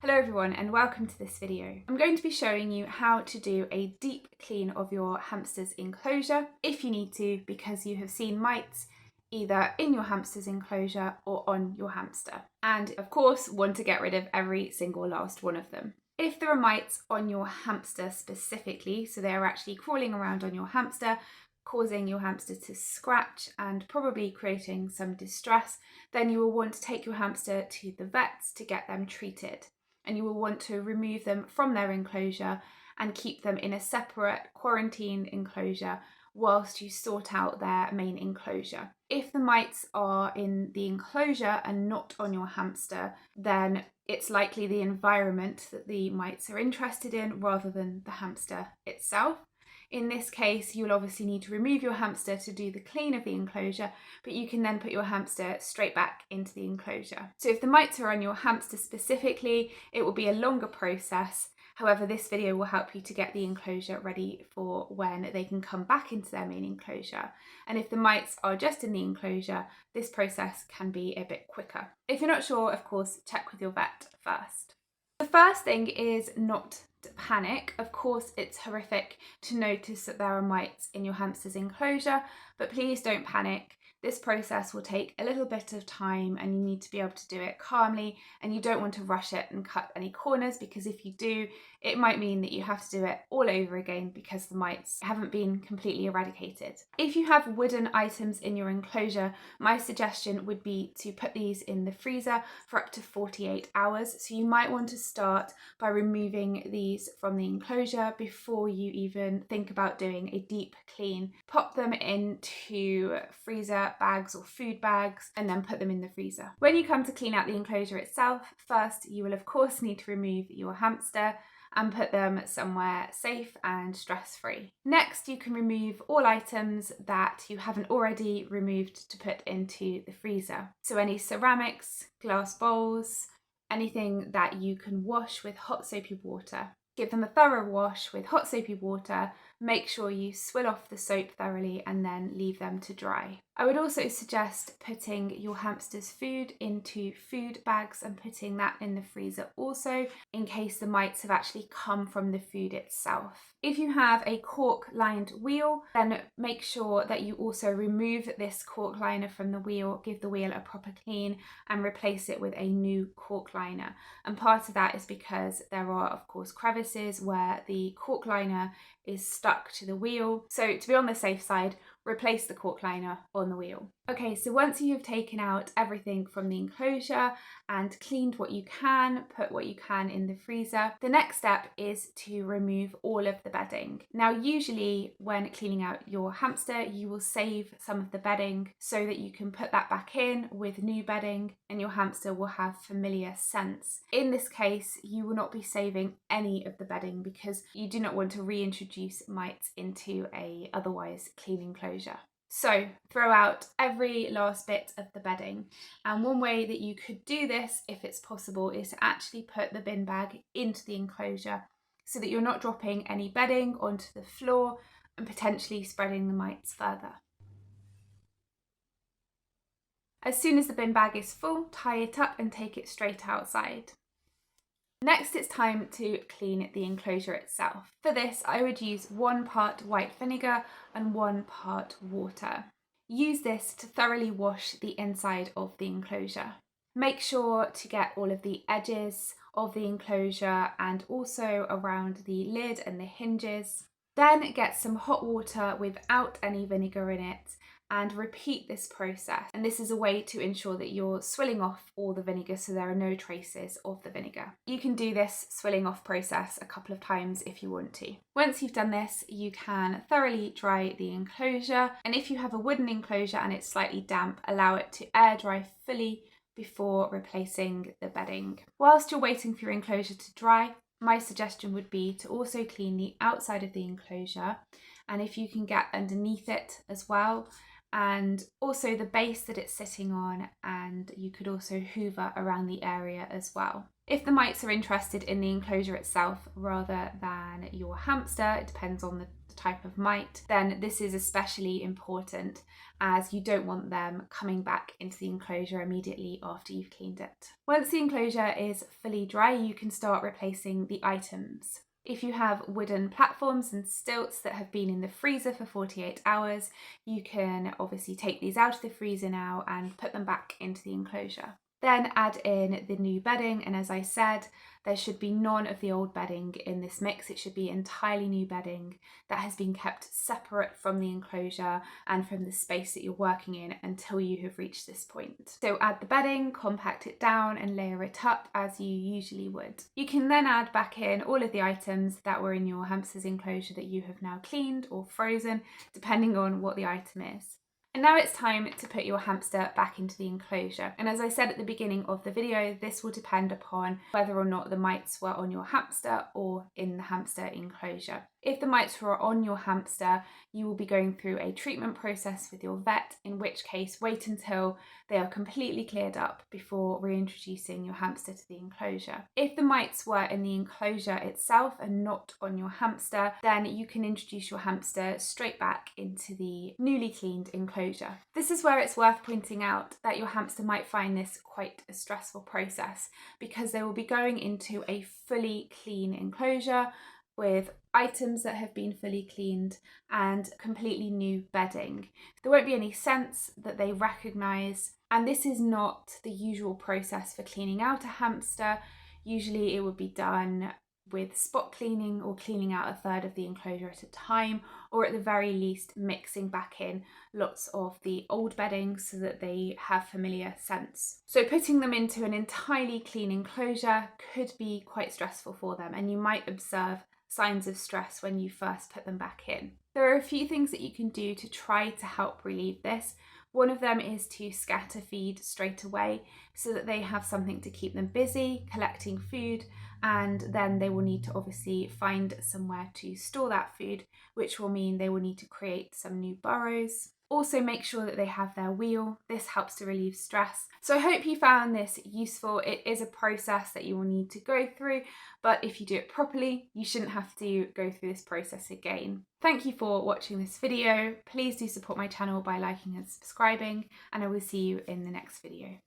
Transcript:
Hello everyone and welcome to this video. I'm going to be showing you how to do a deep clean of your hamster's enclosure if you need to, because you have seen mites either in your hamster's enclosure or on your hamster, and of course want to get rid of every single last one of them. If there are mites on your hamster specifically, so they are actually crawling around on your hamster, causing your hamster to scratch and probably creating some distress, then you will want to take your hamster to the vets to get them treated. And you will want to remove them from their enclosure and keep them in a separate quarantine enclosure whilst you sort out their main enclosure. If the mites are in the enclosure and not on your hamster, then it's likely the environment that the mites are interested in rather than the hamster itself. In this case, you'll obviously need to remove your hamster to do the clean of the enclosure, but you can then put your hamster straight back into the enclosure. So if the mites are on your hamster specifically, it will be a longer process. However, this video will help you to get the enclosure ready for when they can come back into their main enclosure. And if the mites are just in the enclosure, this process can be a bit quicker. If you're not sure, of course, check with your vet first. The first thing is not to panic. Of course, it's horrific to notice that there are mites in your hamster's enclosure, but please don't panic. This process will take a little bit of time and you need to be able to do it calmly, and you don't want to rush it and cut any corners, because if you do, it might mean that you have to do it all over again because the mites haven't been completely eradicated. If you have wooden items in your enclosure, my suggestion would be to put these in the freezer for up to 48 hours. So you might want to start by removing these from the enclosure before you even think about doing a deep clean. Pop them into freezer bags or food bags and then put them in the freezer. When you come to clean out the enclosure itself, first you will of course need to remove your hamster and put them somewhere safe and stress-free. Next, you can remove all items that you haven't already removed to put into the freezer. So any ceramics, glass bowls, anything that you can wash with hot soapy water. Give them a thorough wash with hot soapy water. Make sure you swill off the soap thoroughly and then leave them to dry. I would also suggest putting your hamster's food into food bags and putting that in the freezer also, in case the mites have actually come from the food itself. If you have a cork-lined wheel, then make sure that you also remove this cork liner from the wheel, give the wheel a proper clean and replace it with a new cork liner. And part of that is because there are, of course, crevices where the cork liner is stuck to the wheel. So to be on the safe side, replace the cork liner on the wheel. Okay, so once you've taken out everything from the enclosure and cleaned what you can, put what you can in the freezer, the next step is to remove all of the bedding. Now, usually when cleaning out your hamster, you will save some of the bedding so that you can put that back in with new bedding and your hamster will have familiar scents. In this case, you will not be saving any of the bedding because you do not want to reintroduce mites into a otherwise clean enclosure. So throw out every last bit of the bedding. And one way that you could do this, if it's possible, is to actually put the bin bag into the enclosure so that you're not dropping any bedding onto the floor and potentially spreading the mites further. As soon as the bin bag is full, tie it up and take it straight outside. Next, it's time to clean the enclosure itself. For this, I would use 1 part white vinegar and 1 part water. Use this to thoroughly wash the inside of the enclosure. Make sure to get all of the edges of the enclosure and also around the lid and the hinges. Then get some hot water without any vinegar in it and repeat this process. And this is a way to ensure that you're swilling off all the vinegar so there are no traces of the vinegar. You can do this swilling off process a couple of times if you want to. Once you've done this, you can thoroughly dry the enclosure. And if you have a wooden enclosure and it's slightly damp, allow it to air dry fully before replacing the bedding. Whilst you're waiting for your enclosure to dry, my suggestion would be to also clean the outside of the enclosure, and if you can get underneath it as well, and also the base that it's sitting on, and you could also hoover around the area as well. If the mites are interested in the enclosure itself rather than your hamster, it depends on the type of mite, then this is especially important, as you don't want them coming back into the enclosure immediately after you've cleaned it. Once the enclosure is fully dry, you can start replacing the items. If you have wooden platforms and stilts that have been in the freezer for 48 hours, you can obviously take these out of the freezer now and put them back into the enclosure. Then add in the new bedding, and as I said, there should be none of the old bedding in this mix. It should be entirely new bedding that has been kept separate from the enclosure and from the space that you're working in until you have reached this point. So add the bedding, compact it down and layer it up as you usually would. You can then add back in all of the items that were in your hamster's enclosure that you have now cleaned or frozen, depending on what the item is. And now it's time to put your hamster back into the enclosure. And as I said at the beginning of the video, this will depend upon whether or not the mites were on your hamster or in the hamster enclosure. If the mites were on your hamster, you will be going through a treatment process with your vet, in which case wait until they are completely cleared up before reintroducing your hamster to the enclosure. If the mites were in the enclosure itself and not on your hamster, then you can introduce your hamster straight back into the newly cleaned enclosure. This is where it's worth pointing out that your hamster might find this quite a stressful process, because they will be going into a fully clean enclosure with items that have been fully cleaned and completely new bedding. There won't be any scents that they recognise, and this is not the usual process for cleaning out a hamster. Usually it would be done with spot cleaning or cleaning out a third of the enclosure at a time, or at the very least mixing back in lots of the old bedding so that they have familiar scents. So putting them into an entirely clean enclosure could be quite stressful for them, and you might observe signs of stress when you first put them back in. There are a few things that you can do to try to help relieve this. One of them is to scatter feed straight away so that they have something to keep them busy collecting food, and then they will need to obviously find somewhere to store that food, which will mean they will need to create some new burrows. Also make sure that they have their wheel. This helps to relieve stress. So I hope you found this useful. It is a process that you will need to go through, but if you do it properly, you shouldn't have to go through this process again. Thank you for watching this video. Please do support my channel by liking and subscribing, and I will see you in the next video.